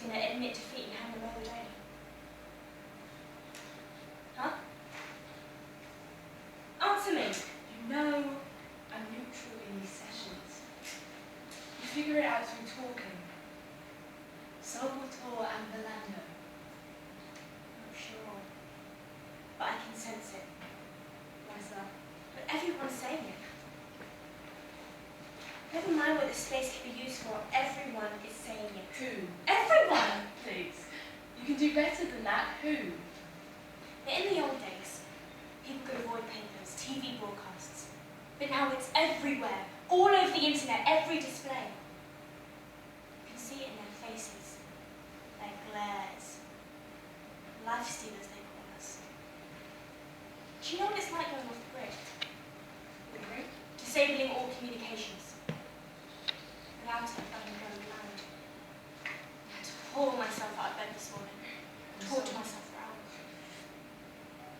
going to admit defeat and hand them over, don't you? Huh? Answer me. You know I'm neutral in these sessions. You figure it out through talking. Salvatore and Belando. Not sure. But I can sense it. Why's that? But everyone's saying it. Never mind what the space can be used for, everyone is saying it. Who? Everyone! Please. You can do better than that. Who? In the old days, people could avoid papers, TV broadcasts. But now it's everywhere, all over the internet, every display. You can see it in their faces, their glares. Life stealers, they call us. Do you know what it's like going off the grid? The grid? Disabling all communications. Without it, I'm going blind. I had to pull myself out of bed this morning, torture myself for hours.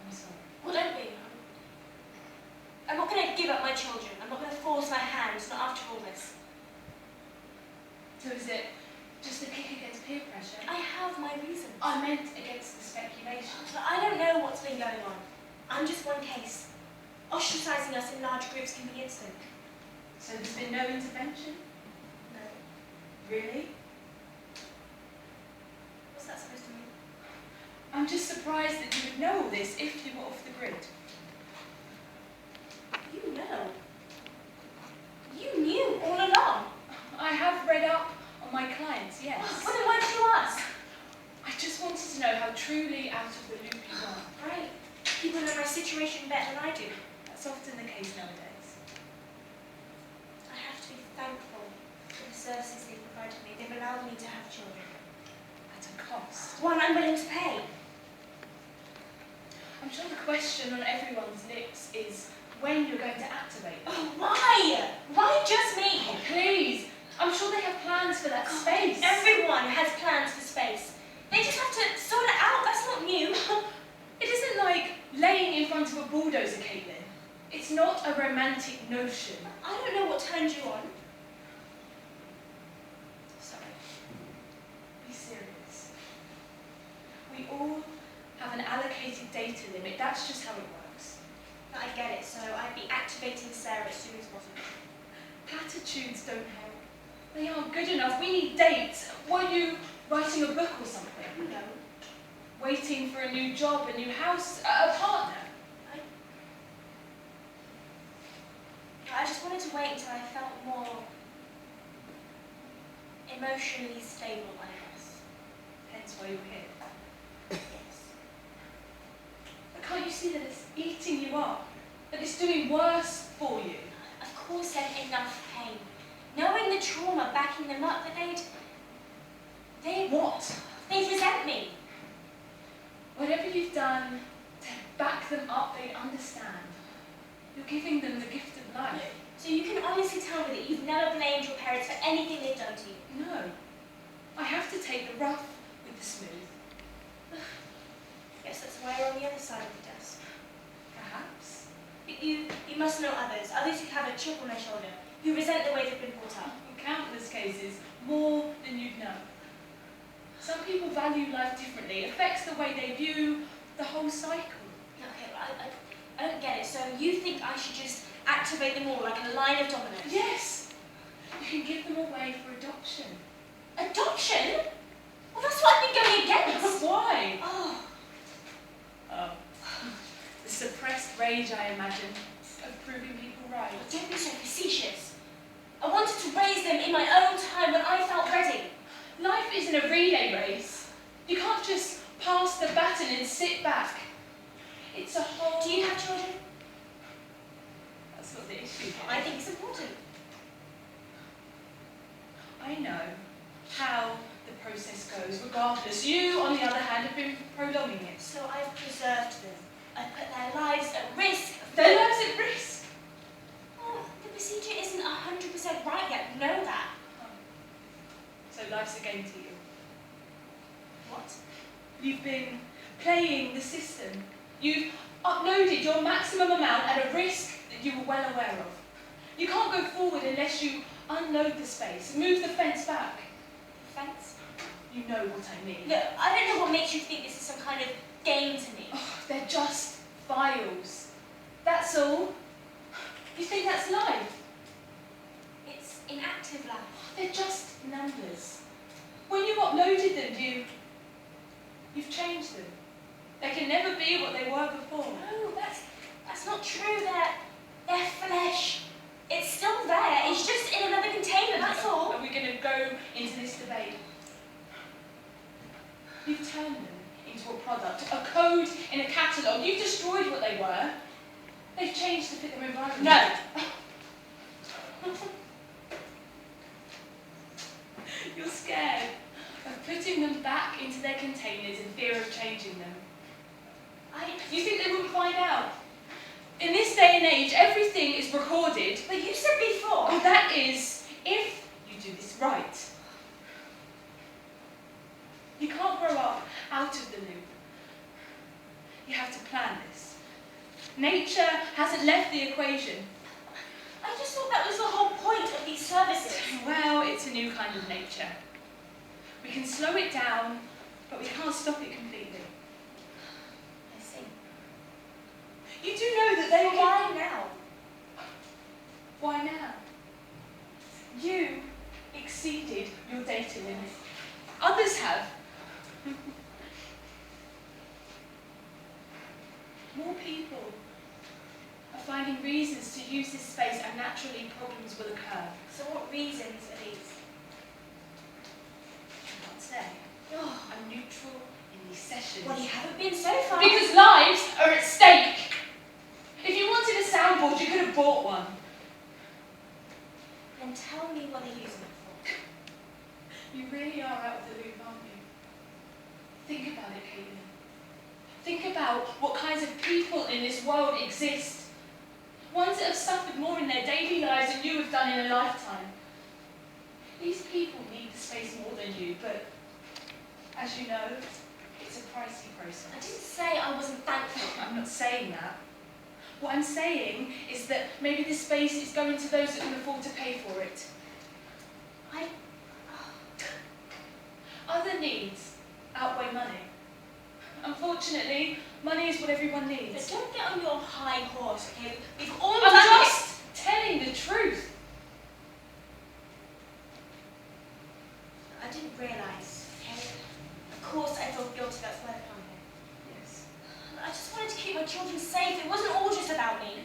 I'm sorry. Well, don't be. I'm not going to give up my children. I'm not going to force my hand, not after all this. So is it just a kick against peer pressure? I have my reasons. I meant against the speculation. But I don't know what's been going on. I'm just one case. Ostracising us in large groups can be instant. So there's been no intervention? No. Really? What's that supposed to mean? I'm just surprised that you would know all this if you were off the grid. You know. You knew all along. I have read up on my clients, yes. Well, then why did you ask? I just wanted to know how truly out of the loop you are. Right. People know my situation better than I do. That's often the case nowadays. I have to be thankful for the services they've provided me. They've allowed me to have children. At a cost. One I'm willing to pay. I'm sure the question on everyone's lips is when you're going to activate them. Oh, why? Why just me? Oh, please! I'm sure they have plans for that space. Everyone has plans for space. They just have to sort it out. That's not new. It isn't like laying in front of a bulldozer, Caitlin. It's not a romantic notion. I don't know what turned you on. Sorry. Be serious. We all have an allocated data limit. That's just how it works. I get it, so I'd be activating Sarah as soon as possible. Platitudes don't help. They aren't good enough. We need dates. Were you writing a book or something? No. Waiting for a new job, a new house, a partner? I just wanted to wait until I felt more emotionally stable, I guess. Hence why you're here. Yes. But can't you see that it's eating you up? That it's doing worse for you? Of course there's enough pain. Knowing the trauma, backing them up, that they'd What? They'd resent me. Whatever you've done to back them up, they understand. You're giving them the gift of life. So you can honestly tell me that you've never blamed your parents for anything they've done to you? No. I have to take the rough with the smooth. Guess that's why you're on the other side of the desk. Perhaps. But you must know others who have a chip on their shoulder, who resent the way they've been brought up. In countless cases, more than you'd know. Some people value life differently. It affects the way they view the whole cycle. Okay, well, I don't get it. So you think I should just activate them all like a line of dominoes? Yes! You can give them away for adoption. Adoption? Well, that's what I've been going against. Why? Oh. The suppressed rage, I imagine, of proving people right. Well, don't be so facetious. I wanted to raise them in my own time when I felt ready. Life isn't a relay race. You can't just pass the baton and sit back. It's a whole... Do you have children? That's not the issue. I think it's important. I know how the process goes, regardless. You, on the other hand, have been prolonging it. So I've preserved them. I've put their lives at risk. Their lives at risk? Oh, the procedure isn't 100% right yet. You know that. So life's a game to you. What? You've been playing the system. You've uploaded your maximum amount at a risk that you were well aware of. You can't go forward unless you unload the space, move the fence back. self-defense? You know what I mean. Look, I don't know what makes you think this is some kind of game to me. Oh, they're just files. That's all. You think that's life? It's inactive life. They're just numbers. When you uploaded them, you've changed them. They can never be what they were before. No, that's not true. They're flesh. It's still there. It's just in another container, that's all. Are we going to go into this debate? You've turned them into a product, a code in a catalogue. You've destroyed what they were. They've changed to fit their environment. No. You're scared of putting them back into their containers in fear of changing them. You think they wouldn't find out? In this day and age, everything is recorded. But you said before. Oh, that is if you do this right. You can't grow up out of the loop. You have to plan this. Nature hasn't left the equation. I just thought that was the whole point of these services. Well, it's a new kind of nature. We can slow it down, but we can't stop it completely. I see. You do know that they Why now? Why now? You exceeded your data limit. Others have. More people are finding reasons to use this space, and naturally problems will occur. So what reasons are these? I can't say. Oh, I'm neutral in these sessions. well, you haven't been so far. Because lives are at stake. If you wanted a soundboard, you could have bought one. Then tell me what they're using it for. You really are out of the loop, aren't you? Think about it, Caitlin. Think about what kinds of people in this world exist. Ones that have suffered more in their daily lives than you have done in a lifetime. These people need the space more than you, but as you know, it's a pricey process. I didn't say I wasn't thankful. I'm not saying that. What I'm saying is that maybe this space is going to those that can afford to pay for it. Other needs outweigh money. Unfortunately, money is what everyone But needs. don't get on your high horse, okay? We've all I'm done just telling the truth. I didn't realise, okay? Of course I feel guilty, that's why I come here. Yes. I just wanted to keep my children safe. It wasn't all just about me.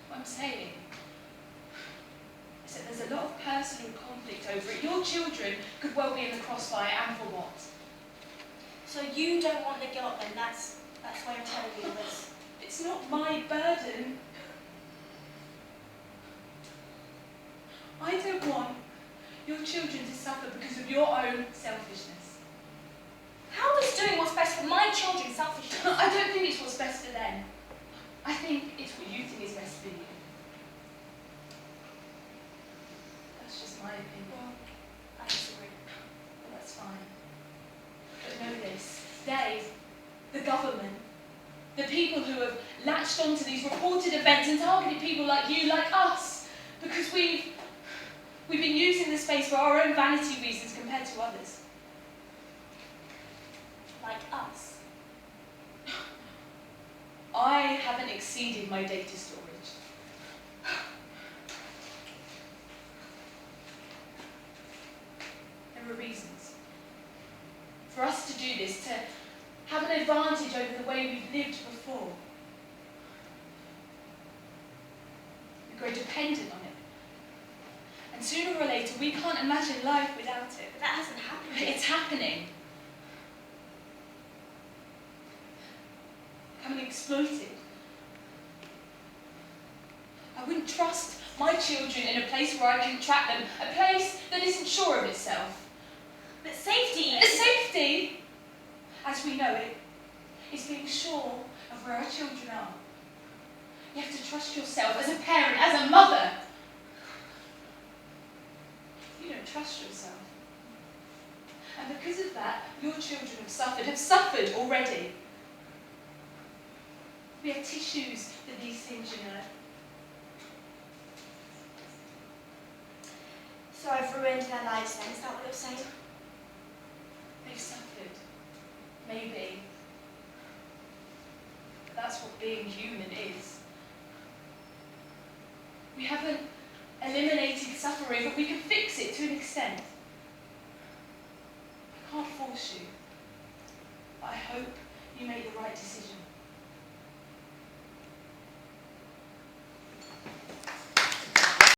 What I'm saying is that there's a lot of personal conflict over it. Your children could well be in the crossfire, and for what? So you don't want the guilt then, that's why I'm telling you this. It's not my burden. I don't want your children to suffer because of your own selfishness. How is doing what's best for my children selfish? I don't think it's what's best for them. I think it's what you think is best for you. That's just my opinion. Well, I disagree. Well, that's fine. But know this. They, the government, the people who have latched onto these reported events and targeted people like you, like us, because we've been using the space for our own vanity reasons compared to others. Like us. I haven't exceeded my data storage. There are reasons. For us to do this, to have an advantage over the way we've lived before. We grow dependent on it. And sooner or later, we can't imagine life without it. But that hasn't happened yet. It's happening. Becoming exploited. I wouldn't trust my children in a place where I can track them, a place that isn't sure of itself. But safety! Safety, as we know it, is being sure of where our children are. You have to trust yourself as a parent, as a mother. You don't trust yourself. And because of that, your children have suffered already. We have tissues for these things, you know. So I've ruined their lives then, is that what you're saying? They've suffered. Maybe. But that's what being human is. We haven't eliminated suffering, but we can fix it to an extent. I can't force you, but I hope you make the right decision.